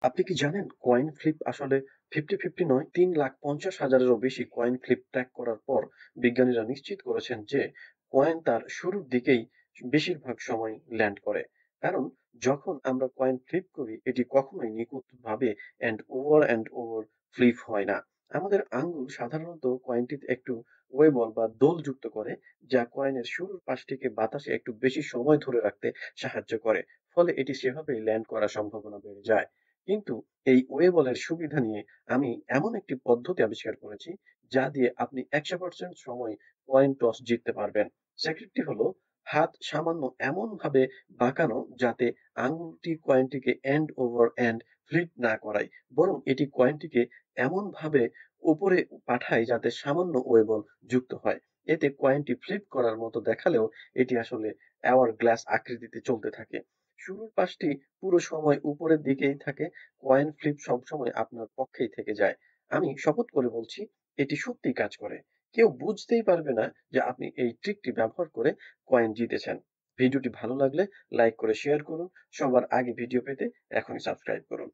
আপনি কি জানেন কয়েন ফ্লিপ আসলে 50-50 নয়, 3,50,000-এরও বেশি কয়েন ফ্লিপ ট্র্যাক করার পর বিজ্ঞানীরা নিশ্চিত করেছেন যে কয়েন তার শুরুর দিকেই বেশিরভাগ সময় ল্যান্ড করে। কারণ যখন আমরা কয়েন ফ্লিপ করি এটি কখনোই নিখুঁতভাবে অ্যান্ড ওভার ফ্লিপ হয় না। আমাদের আঙ্গুল সাধারণত কয়েনটিতে একটু ওয়েবল বা দোল যুক্ত করে, যা কয়েনের শুরুর পাশটিকে বাতাসে একটু বেশি সময় ধরে রাখতে সাহায্য করে। ফলে এটি সেভাবেই ল্যান্ড করার সম্ভাবনা বেড়ে যায়। কিন্তু এই ওয়েবলের সুবিধা নিয়ে আমি এমন একটি পদ্ধতি আবিষ্কার করেছি যা দিয়ে আপনি 100% সময় কয়েন টস জিততে পারবেন। সেক্রেটটি হলো হাত সামান্য এমনভাবে বাঁকানো যাতে আঙুলটি কয়েনটিকে এন্ড ওভার এন্ড ফ্লিপ না করায়, বরং এটি কয়েনটিকে এমনভাবে উপরে পাঠায় যাতে সামান্য ওয়েবল যুক্ত হয়। এতে কয়েনটি ফ্লিপ করার মতো দেখালেও এটি আসলে আওয়ার গ্লাস আকৃতিতে চলতে থাকে। শুরুর পাশটি পুরো সময় উপরের দিকেই থাকে। কয়েন ফ্লিপ সবসময় আপনার পক্ষেই থেকে যায়। আমি শপথ করে বলছি, এটি সত্যিই কাজ করে। কেউ বুঝতেই পারবে না যে আপনি এই ট্রিকটি ব্যবহার করে কয়েন জিতেছেন। ভিডিওটি ভালো লাগলে লাইক করে শেয়ার করুন। সবার আগে ভিডিও পেতে এখনই সাবস্ক্রাইব করুন।